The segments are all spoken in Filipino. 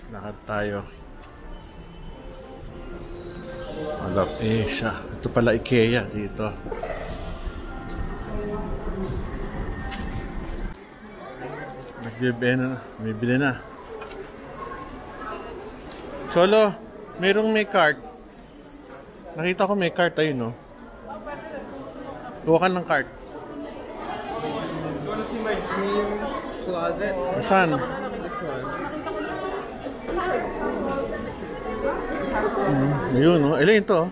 Lakad tayo. Mall of Asia. Ito pala IKEA dito. Nagbibili na. Bibili na. Cholo, mayroong may cart. Nakita ko may cart ayun, no? Kuha ka ng cart. You wanna see my dream closet? Saan? Ayun, no? Ilan ito?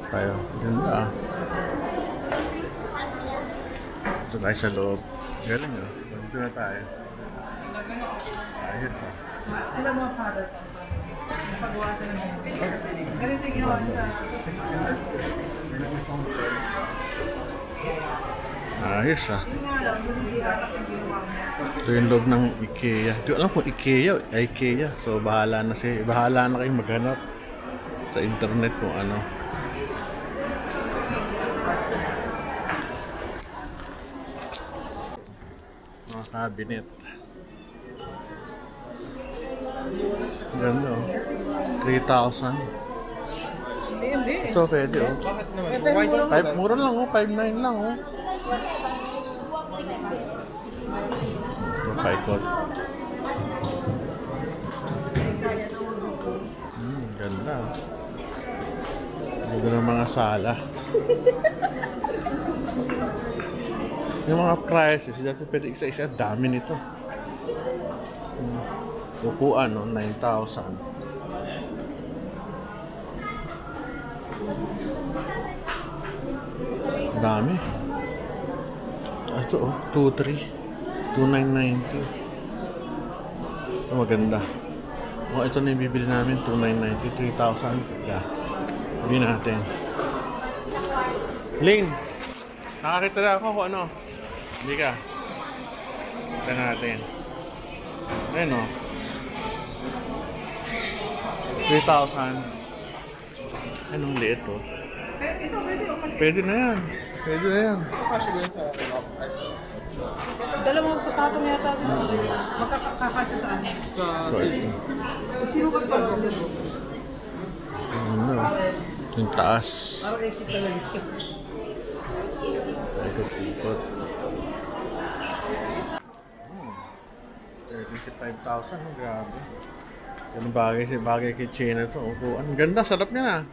Tayo. Ganda. Ito tayo sa loob. Galing, no? Dito na tayo. Ayos, no? Alam mo, father, napagawa sa namin. Ganito yung ginawa sa... Ayos, ah. Ito yung loob ng IKEA. Hindi ko alam kung IKEA o IKEA. So, bahala na kayong maghanap sa internet kung ano. Mga cabinet. Ganda, oh. 3,000. Hindi. Ito pwede, oh. Bakit naman? Mura lang, oh. 5,900 lang, oh. Ito, paikot. Ganda. Ganda ng mga sala. Yung mga prices, dati pwede isa-isa, dami nito. Upuan, no? 9,000. Dami. Ito, oh, 2,300. 2,990. Ito, maganda. Oh, ito na yung bibili namin. 2,990. 3,000. Yeah. Bili natin. Ling! Nakakita na ako kung ano. Hindi ka. Kita natin. Ayun, oh. 3,000. Anong liit, oh. Pwede na yan. Pwede na yan. Kakasya din sa Dalawang patong yata sa magkakakasya sa amin. Sa ito. Sino ka pa? Ano? Yung taas. Parang exit talaga. Ikot-ikot. 35,000. Oh, grabe. Ganun bagay kay China to. Ang ganda, sarap niya na.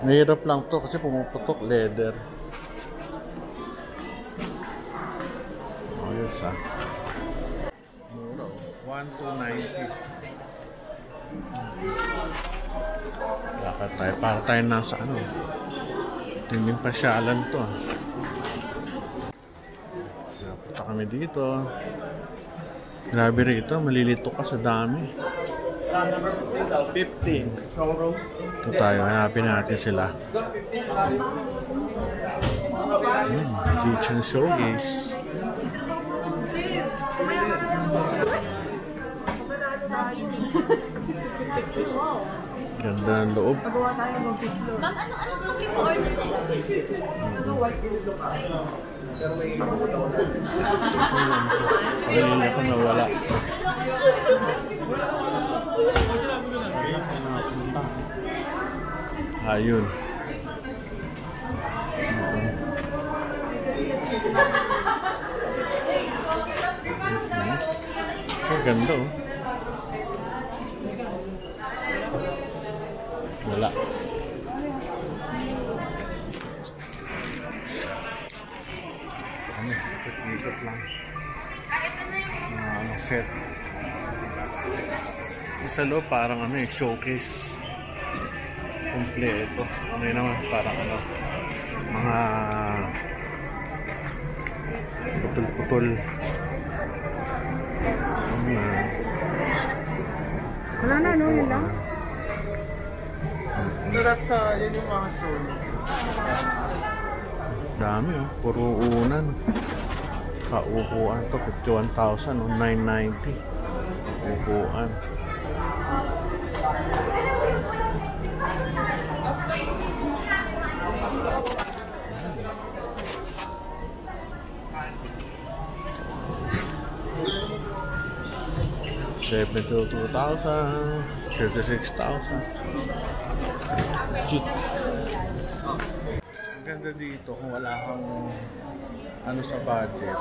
Mahirap lang to kasi pumuputok, leather. Ayos, ah. Mura, oh. 1,290. Lakad tayo. Para tayo nasa ano. Tinding pasyalan to, ah. Punta kami dito. Grabe rito, malilito ka sa dami. 15. Showroom. Ito tayo, hanapin natin sila. Beach and showcase. Ganda ng loob. Ma'am, ano lang yung order? Kanina ko nawala. Ayun. Ang ganda, oh. Wala. Ano, ikot-ikot lang. Set. Sa loob parang ano eh, showcase. Kompleto. Ano yun naman, parang ano, mga putol-putol. Wala na, no? Yun lang? Sarap sa yun yung mga show. Dami, oh. Puro unan. Kaupuan to, 51,000, oh. 990. Upuan. 72,000, 36,000. Cute. Ang ganda dito kung wala kang ano sa budget.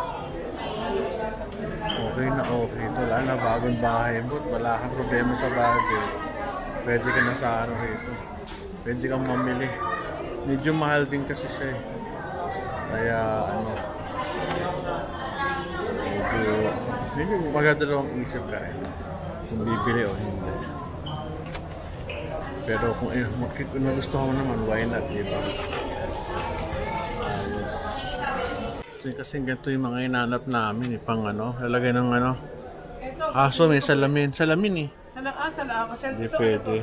Okay na okay. Ito wala na bagong bahay mo. Wala kang problema sa budget. Pwede ka na sa ano rito. Pwede kang mamili. Medyo mahal din kasi siya eh. Kaya ano. Medyo magdadalawang isip ka rin. Kung bibili o hindi. Pero kung nagustuhan mo naman, why not, diba? Kasi ganito yung mga inanap namin, pang ano, lalagay ng ano. Aso, may salamin. Salamin eh. Salamin. Hindi pwede.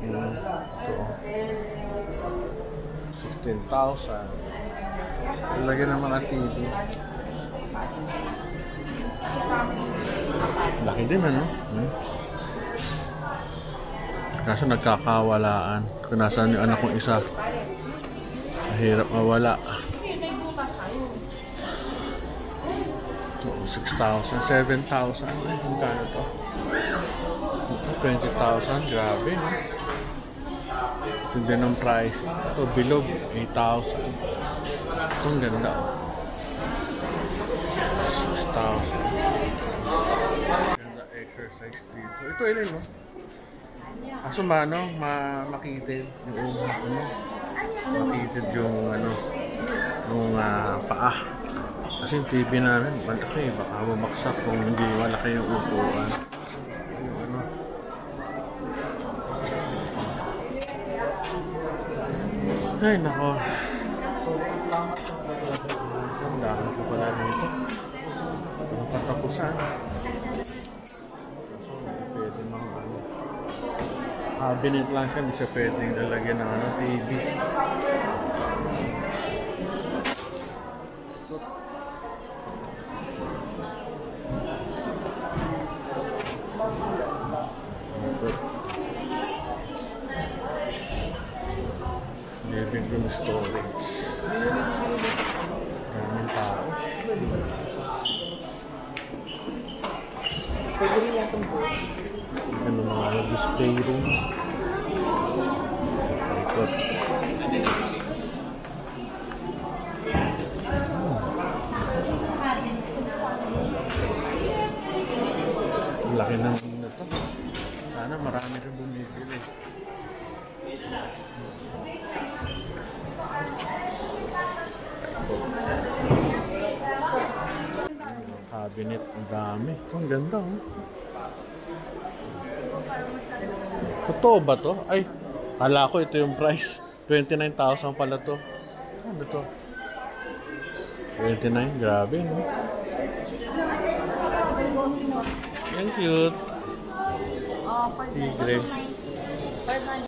Ito. 16,000. Lalagay ng mga TV. Laki din ano? Kaso nagkakawalaan. Kung nasaan yung anak kong isa. Mahirap mawala. 6,000, 7,000. Ang kano to? 20,000. Grabe, no? Ito din ang price. Ito, bilog. 8,000. Ito, ang ganda. 6,000. Ganda exercise dito. Ito, ilan, no? Kaso makitid yung ano, makitid yung ano, yung paa. Kasi yung TV namin, malaki, baka bumaksak kung hindi malaki yung upuan. Yung ano. Ay, nako. Ang dami ko pala dito. Ang katapusan. Pwede mga ano. Cabinet lang siya, hindi siya pwedeng lalagyan ng ano, TV. Living room storage. Maraming tao. Ano mga display room. Ikot. Ang laki ng ino to. Sana marami rin bumibili. Cabinet, ang dami. Ang ganda, oh. Totoo ba to? Ay, kala ko ito yung price. 29,000 pala to. Ano to? 29, grabe, no? Yan cute. Tigre.